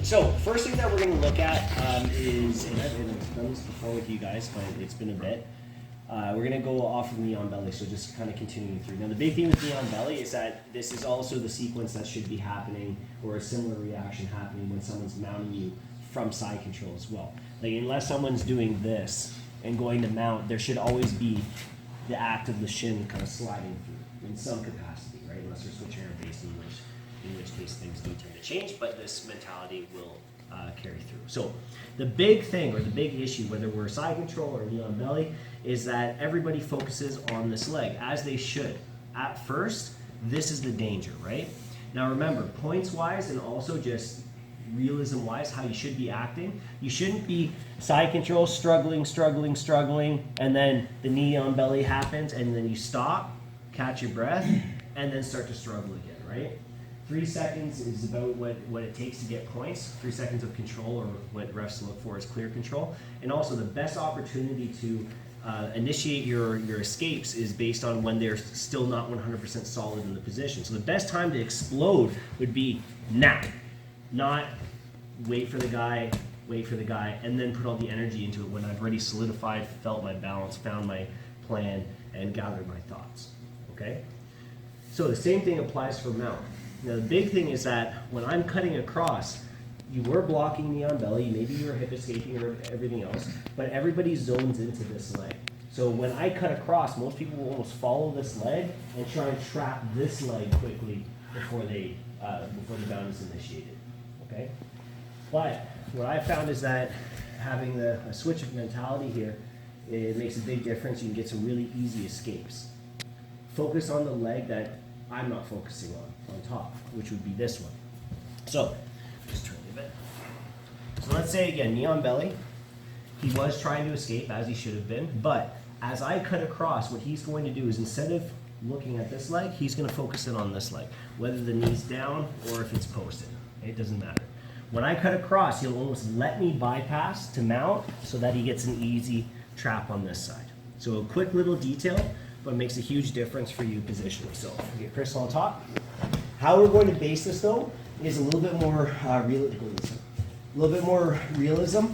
So first thing that we're going to look at is, and I've done this before with you guys, but it's been a bit. We're going to go off of knee on belly, so just kind of continuing through. Now the big thing with knee on belly is that this is also the sequence that should be happening, or a similar reaction happening when someone's mounting you from side control as well. Like unless someone's doing this and going to mount, there should always be the act of the shin kind of sliding through in some capacity, right? Unless they're switch air based, in which case things do tend to change, but this mentality will carry through. So the big thing, or the big issue, whether we're side control or knee on belly, is that everybody focuses on this leg, as they should. At first, this is the danger, right? Now remember, points-wise and also just realism-wise, how you should be acting, you shouldn't be side control, struggling, and then the knee on belly happens, and then you stop, catch your breath, and then start to struggle again, right? 3 seconds is about what it takes to get points. 3 seconds of control, or what refs look for is clear control. And also the best opportunity to initiate your escapes is based on when they're still not 100% solid in the position. So the best time to explode would be now, not wait for the guy, and then put all the energy into it when I've already solidified, felt my balance, found my plan, and gathered my thoughts, okay? So the same thing applies for mount. Now the big thing is that when I'm cutting across, you were blocking knee on belly, maybe you were hip escaping or everything else, but everybody zones into this leg. So when I cut across, most people will almost follow this leg and try and trap this leg quickly before the bound is initiated, okay? But what I found is that having a switch of mentality here, it makes a big difference. You can get some really easy escapes. Focus on the leg that I'm not focusing on top, which would be this one. So, just turn it a bit. So let's say again, knee on belly. He was trying to escape, as he should have been, but as I cut across, what he's going to do is, instead of looking at this leg, he's going to focus in on this leg, whether the knee's down or if it's posted. It doesn't matter. When I cut across, he'll almost let me bypass to mount so that he gets an easy trap on this side. So a quick little detail, but makes a huge difference for you positionally. So we get Chris on top. How we're going to base this though is a little bit more realism,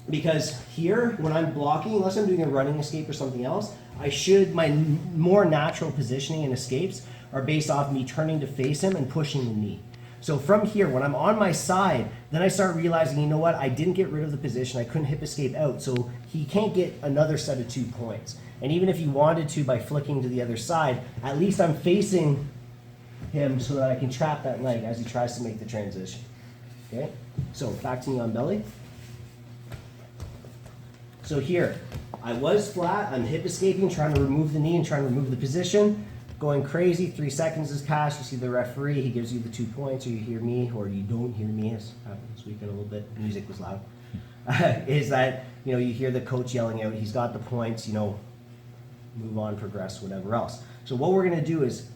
because here when I'm blocking, unless I'm doing a running escape or something else, my more natural positioning and escapes are based off me turning to face him and pushing the knee. So from here, when I'm on my side, then I start realizing, you know what, I didn't get rid of the position, I couldn't hip escape out, so he can't get another set of 2 points. And even if he wanted to by flicking to the other side, at least I'm facing him so that I can trap that leg as he tries to make the transition. Okay? So back to knee on belly. So here, I was flat, I'm hip escaping, trying to remove the knee and trying to remove the position. Going crazy, 3 seconds has passed, you see the referee, he gives you the 2 points, or you hear me, or you don't hear me, as happened this weekend a little bit, the music was loud. Is that, you hear the coach yelling out, he's got the points, move on, progress, whatever else. So what we're gonna do is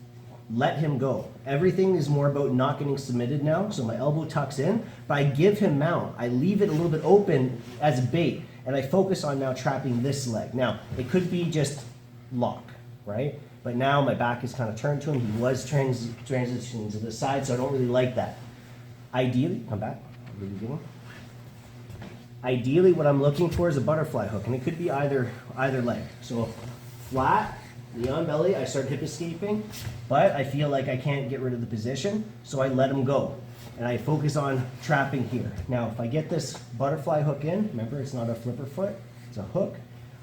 let him go. Everything is more about not getting submitted now, so my elbow tucks in, but I give him mount. I leave it a little bit open as a bait, and I focus on now trapping this leg. Now, it could be just lock, right? But now my back is kind of turned to him. He was transitioning to the side, so I don't really like that. Ideally, come back, ideally what I'm looking for is a butterfly hook, and it could be either leg. So flat, knee on belly, I start hip escaping, but I feel like I can't get rid of the position, so I let him go. And I focus on trapping here. Now, if I get this butterfly hook in, remember it's not a flipper foot, it's a hook,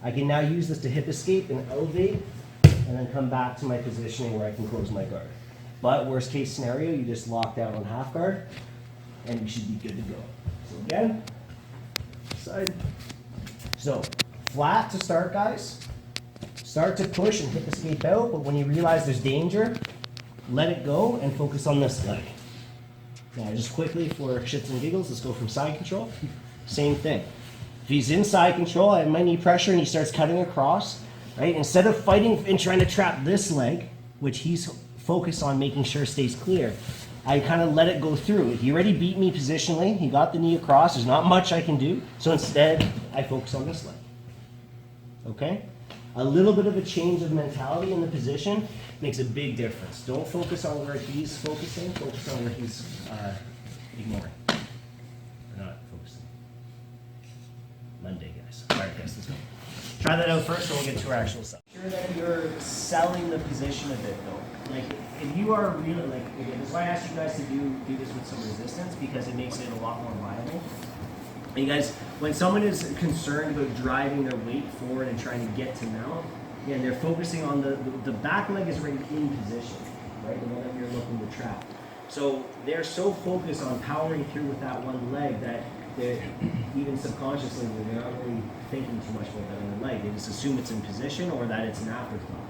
I can now use this to hip escape and elevate, and then come back to my positioning where I can close my guard. But worst case scenario, you just lock down on half guard, and you should be good to go. So again, side. So flat to start, guys. Start to push and hip escape out, but when you realize there's danger, let it go and focus on this leg. Now just quickly for shits and giggles, let's go from side control. Same thing. If he's in side control, I have my knee pressure and he starts cutting across, right? Instead of fighting and trying to trap this leg, which he's focused on making sure stays clear, I kind of let it go through. He already beat me positionally. He got the knee across. There's not much I can do. So instead, I focus on this leg. Okay? A little bit of a change of mentality in the position makes a big difference. Don't focus on where he's focusing. Focus on where he's ignoring. Try that out first, and we'll get to our actual stuff. Sure that you're selling the position a bit, though. Like, if you are really, like, again, this is why I asked you guys to do this with some resistance, because it makes it a lot more viable. And you guys, when someone is concerned about driving their weight forward and trying to get to mount, again, they're focusing on the back leg is right in position, right? The one that you're looking to trap. So they're so focused on powering through with that one leg that they're, even subconsciously, they're not really thinking too much about that other leg. They just assume it's in position or that it's an afterthought.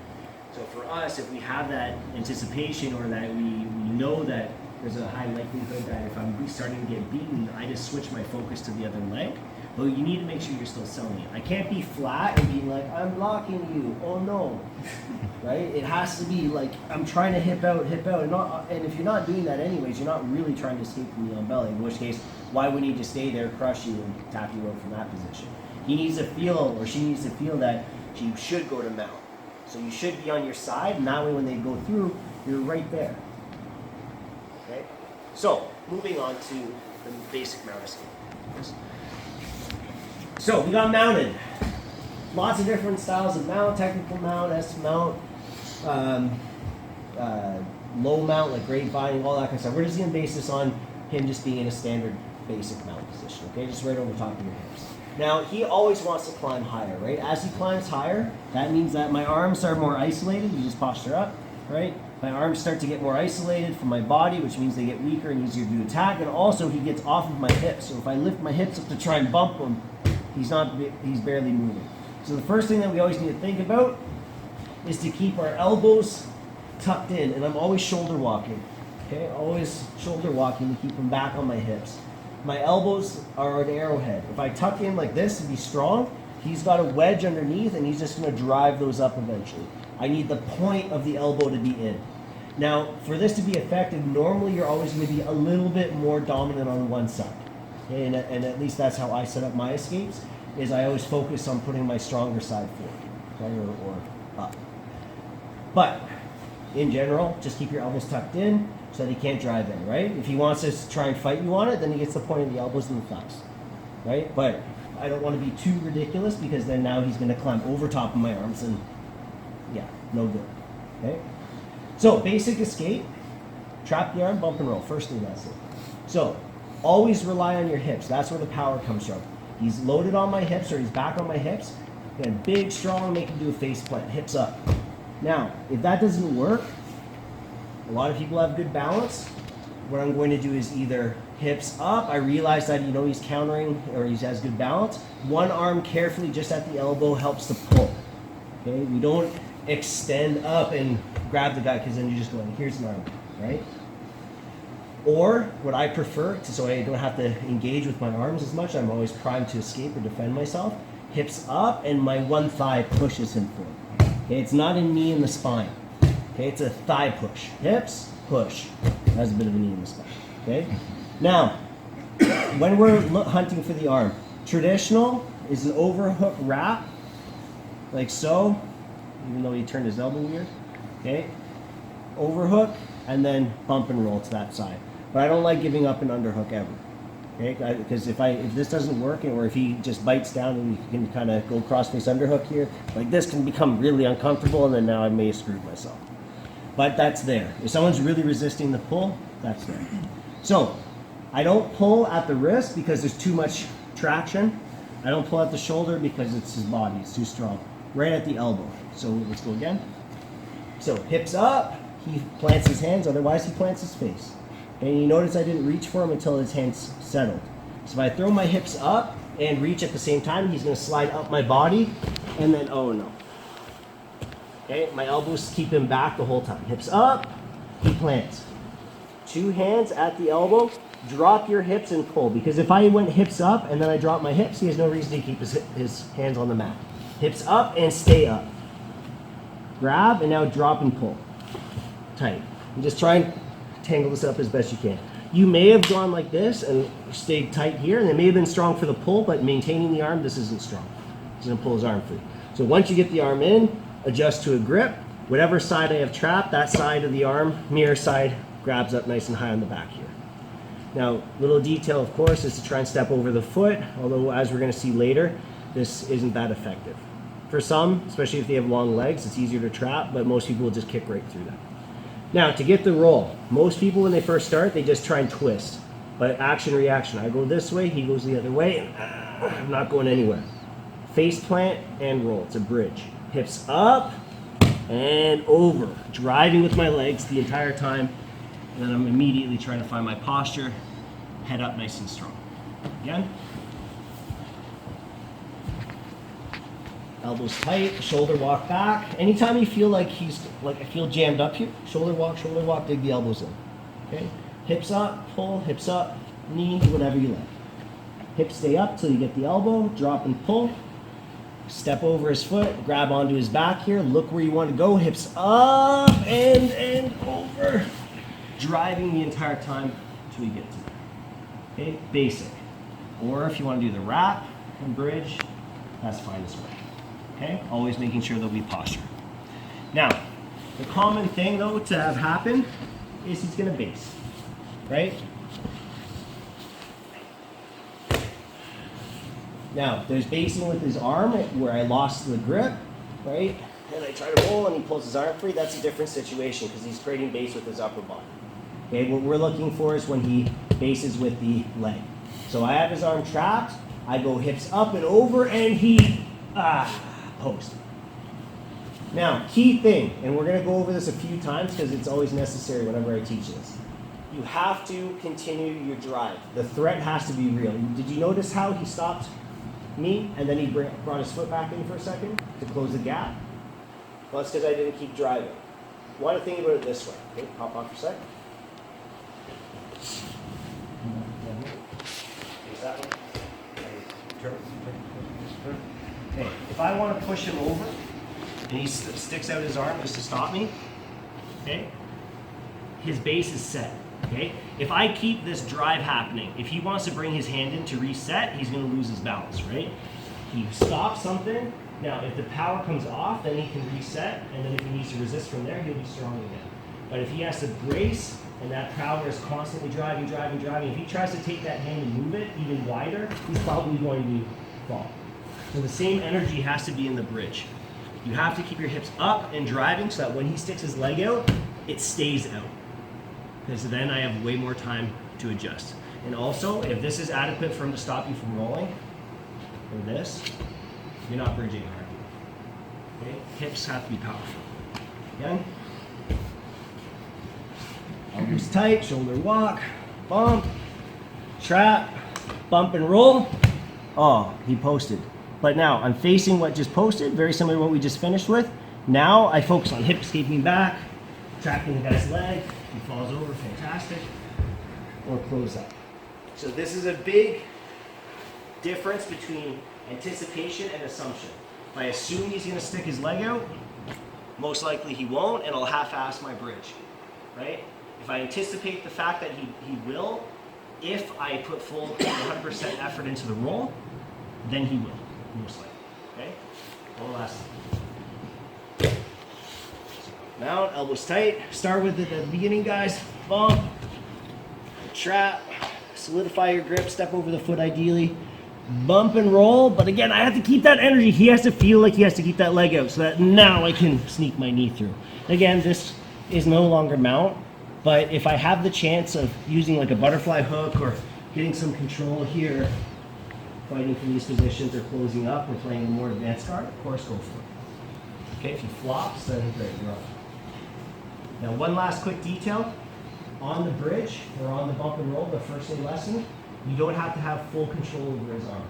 So for us, if we have that anticipation or that we know that there's a high likelihood that if I'm starting to get beaten, I just switch my focus to the other leg. But you need to make sure you're still selling it. I can't be flat and be like, I'm blocking you. Oh no, right? It has to be like, I'm trying to hip out, and if you're not doing that anyways, you're not really trying to escape from the on belly, in which case, why would he just stay there, crush you, and tap you out from that position? He needs to feel, or she needs to feel that she should go to mount. So you should be on your side, and that way when they go through, you're right there. Okay? So, moving on to the basic mount escape. So, we got mounted. Lots of different styles of mount, technical mount, S mount, low mount, like grapevine, all that kind of stuff. We're just going to base this on him just being in a standard basic mount position, okay? Just right over top of your hips. Now, he always wants to climb higher, right? As he climbs higher, that means that my arms are more isolated. You just posture up, right? My arms start to get more isolated from my body, which means they get weaker and easier to attack. And also, he gets off of my hips. So if I lift my hips up to try and bump him, he's barely moving. So the first thing that we always need to think about is to keep our elbows tucked in. And I'm always shoulder walking, okay? Always shoulder walking to keep them back on my hips. My elbows are an arrowhead. If I tuck in like this to be strong, he's got a wedge underneath and he's just going to drive those up eventually. I need the point of the elbow to be in. Now, for this to be effective, normally you're always going to be a little bit more dominant on one side. Okay? And at least that's how I set up my escapes, is I always focus on putting my stronger side forward, okay? or up. But in general, just keep your elbows tucked in so that he can't drive in, right? If he wants to try and fight you on it, then he gets the point of the elbows and the thighs, right? But I don't want to be too ridiculous, because then now he's going to climb over top of my arms and, yeah, no good, okay? So, basic escape, trap the arm, bump and roll. First thing, that's it. So, always rely on your hips. That's where the power comes from. He's loaded on my hips, or he's back on my hips. Again, big, strong, make him do a face plant, hips up. Now, if that doesn't work, a lot of people have good balance. What I'm going to do is either hips up. I realize that, he's countering, or he has good balance. One arm carefully just at the elbow helps to pull. Okay, we don't extend up and grab the guy, because then you're just going, here's an arm, right? Or what I prefer, so I don't have to engage with my arms as much, I'm always primed to escape or defend myself. Hips up, and my one thigh pushes him forward. Okay, it's not a knee in the spine. Okay, it's a thigh push. Hips, push. That's a bit of a knee in the spine. Okay? Now, when we're hunting for the arm, traditional is an overhook wrap, like so, even though he turned his elbow weird. Okay? Overhook, and then bump and roll to that side. But I don't like giving up an underhook ever. Okay? Because if this doesn't work, or if he just bites down and we can kind of go cross-face underhook here, like this can become really uncomfortable, and then now I may have screwed myself. But that's there. If someone's really resisting the pull, that's there. So, I don't pull at the wrist because there's too much traction. I don't pull at the shoulder because it's his body, it's too strong. Right at the elbow. So let's go again. So hips up, he plants his hands, otherwise he plants his face. And you notice I didn't reach for him until his hands settled. So if I throw my hips up and reach at the same time, he's going to slide up my body, and then, oh no. Okay, my elbows keep him back the whole time. Hips up, he plants. Two hands at the elbow, drop your hips and pull. Because if I went hips up and then I drop my hips, he has no reason to keep his hands on the mat. Hips up and stay up. Grab and now drop and pull. Tight. And just try and tangle this up as best you can. You may have gone like this and stayed tight here, and it may have been strong for the pull, but maintaining the arm, this isn't strong. He's going to pull his arm free. So once you get the arm in, adjust to a grip. Whatever side I have trapped, that side of the arm, mirror side, grabs up nice and high on the back here. Now, little detail, of course, is to try and step over the foot, although as we're going to see later, this isn't that effective. For some, especially if they have long legs, it's easier to trap, but most people will just kick right through that. Now, to get the roll, most people when they first start, they just try and twist. But action, reaction. I go this way, he goes the other way, and I'm not going anywhere. Face plant and roll. It's a bridge. Hips up and over. Driving with my legs the entire time. And then I'm immediately trying to find my posture. Head up nice and strong. Again. Elbows tight, shoulder walk back. Anytime you feel like I feel jammed up here, shoulder walk, dig the elbows in. Okay? Hips up, pull, hips up, knee, whatever you like. Hips stay up till you get the elbow, drop and pull. Step over his foot, grab onto his back here, look where you want to go, hips up and over. Driving the entire time till you get to it. Okay? Basic. Or if you want to do the wrap and bridge, that's fine as well. Okay, always making sure there'll be posture. Now, the common thing though to have happen is he's gonna base, right? Now, there's basing with his arm where I lost the grip, right? And I try to roll and he pulls his arm free. That's a different situation because he's creating base with his upper body. Okay, what we're looking for is when he bases with the leg. So I have his arm trapped, I go hips up and over and he, post. Now, key thing, and we're going to go over this a few times because it's always necessary whenever I teach this. You have to continue your drive. The threat has to be real. Did you notice how he stopped me and then he brought his foot back in for a second to close the gap? Well, that's because I didn't keep driving. You want to think about it this way. Okay, pop off for a sec. Face that one. Turn. Okay, if I want to push him over and he sticks out his arm just to stop me, okay, his base is set, okay? If I keep this drive happening, if he wants to bring his hand in to reset, he's going to lose his balance, right? He stops something. Now, if the power comes off, then he can reset, and then if he needs to resist from there, he'll be strong again. But if he has to brace and that power is constantly driving, if he tries to take that hand and move it even wider, he's probably going to fall. So the same energy has to be in the bridge. You have to keep your hips up and driving so that when he sticks his leg out, it stays out. Because then I have way more time to adjust. And also, if this is adequate for him to stop you from rolling, or this, you're not bridging hard. Okay? Hips have to be powerful. Again. Elbows tight, shoulder walk, bump, trap, bump and roll. Oh, he posted. But now I'm facing what just posted, very similar to what we just finished with. Now I focus on hip escaping back, tracking the guy's leg. He falls over, fantastic. Or close up. So this is a big difference between anticipation and assumption. If I assume he's going to stick his leg out, most likely he won't, and I'll half-ass my bridge, right? If I anticipate the fact that he will, if I put full 100% effort into the roll, then he will. Most likely. Okay? One last time. Mount, elbows tight. Start with it at the beginning, guys. Bump. Trap. Solidify your grip. Step over the foot ideally. Bump and roll. But again, I have to keep that energy. He has to feel like he has to keep that leg out so that now I can sneak my knee through. Again, this is no longer mount. But if I have the chance of using like a butterfly hook or getting some control here, fighting from these positions or closing up or playing a more advanced card, of course, go for it. Okay, if he flops, then great, you're up. Now, one last quick detail. On the bridge or on the bump and roll, the first day lesson, you don't have to have full control over his arm.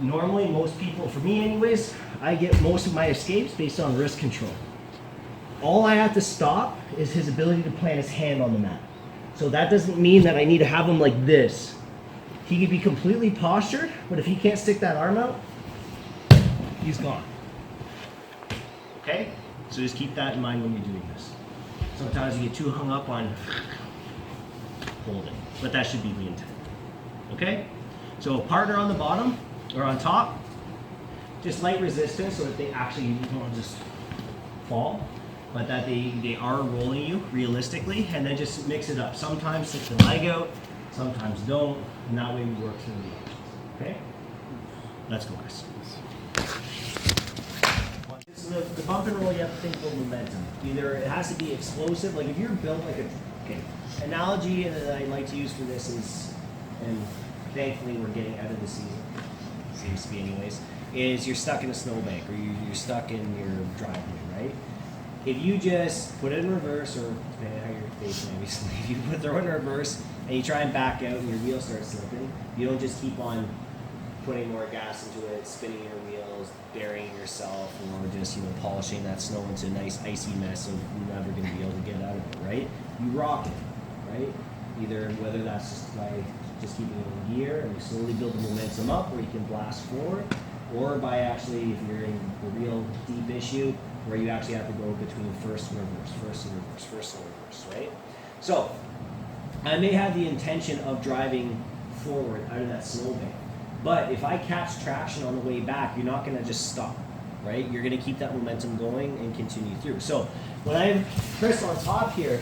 Normally, most people, for me anyways, I get most of my escapes based on wrist control. All I have to stop is his ability to plant his hand on the mat. So that doesn't mean that I need to have him like this. He could be completely postured, but if he can't stick that arm out, he's gone. Okay? So just keep that in mind when you're doing this. Sometimes you get too hung up on holding, but that should be the intent. Okay? So partner on the bottom, or on top, just light resistance so that they actually don't just fall, but that they are rolling you realistically, and then just mix it up. Sometimes stick the leg out, sometimes don't, and that way we work through the options. Okay? Let's go, guys. So the bump and roll, you have to think about momentum. Either it has to be explosive, like if you're built like analogy that I like to use for this is, and thankfully we're getting out of the season, seems to be anyways, is you're stuck in a snowbank or you're stuck in your driveway, right? If you just put it in reverse, or depending on how you're facing, obviously, if you throw it in reverse and you try and back out and your wheel starts slipping, you don't just keep on putting more gas into it, spinning your wheels, burying yourself, or just polishing that snow into a nice icy mess of never going to be able to get out of it, right? You rock it, right? Either whether that's just by just keeping it in gear and you slowly build the momentum up where you can blast forward, or by actually, if you're in a real deep issue, where you actually have to go between first and reverse, first and reverse, first and reverse, right? So, I may have the intention of driving forward out of that snowbank, but if I catch traction on the way back, you're not going to just stop, right? You're going to keep that momentum going and continue through. So, when I have Chris on top here,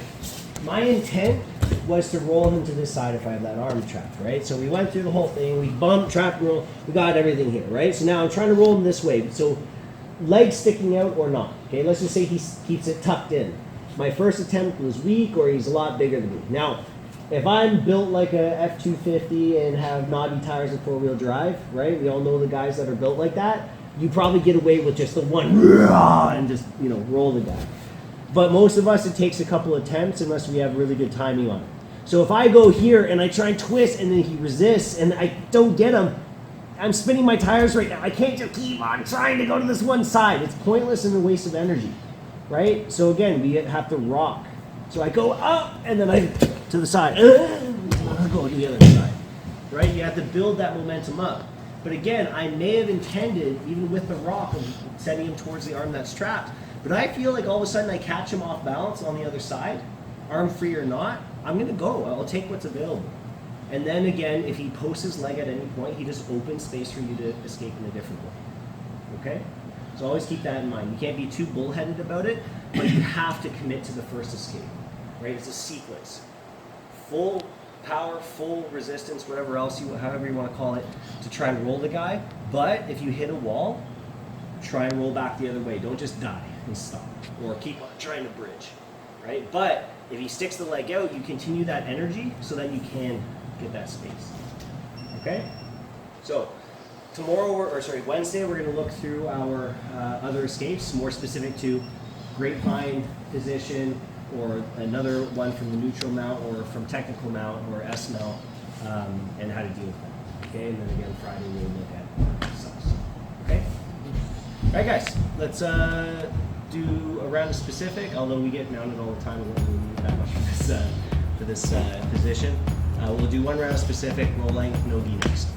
my intent was to roll him to this side if I have that arm trapped, right? So we went through the whole thing, we bumped, trapped, roll, we got everything here, right? So now I'm trying to roll him this way. So legs sticking out or not, okay? Let's just say he keeps it tucked in. My first attempt was weak, or he's a lot bigger than me. Now, if I'm built like a F-250 and have knobby tires and four-wheel drive, right? We all know the guys that are built like that. You probably get away with just the one and just, roll the guy. But most of us, it takes a couple attempts unless we have really good timing on it. So if I go here and I try and twist and then he resists and I don't get him, I'm spinning my tires right now. I can't just keep on trying to go to this one side. It's pointless and a waste of energy, right? So again, we have to rock. So I go up and then I to the side. I go to the other side, right? You have to build that momentum up. But again, I may have intended, even with the rock, of sending him towards the arm that's trapped. But I feel like all of a sudden I catch him off balance on the other side, arm free or not, I'm going to go. I'll take what's available. And then again, if he posts his leg at any point, he just opens space for you to escape in a different way. Okay? So always keep that in mind. You can't be too bullheaded about it, but you have to commit to the first escape. Right? It's a sequence. Full power, full resistance, whatever else however you want to call it, to try and roll the guy. But if you hit a wall, try and roll back the other way. Don't just die and stop, or keep on trying to bridge, right? But if he sticks the leg out, you continue that energy so that you can get that space. Okay? So Wednesday, we're going to look through our other escapes, more specific to grapevine position, or another one from the neutral mount, or from technical mount, or S mount, and how to deal with that. Okay? And then again, Friday we'll look at subs. Okay? All right, guys, let's do a round of specific, although we get mounted all the time, we won't really need that much for this position. We'll do one round of specific, roll length, no gi next.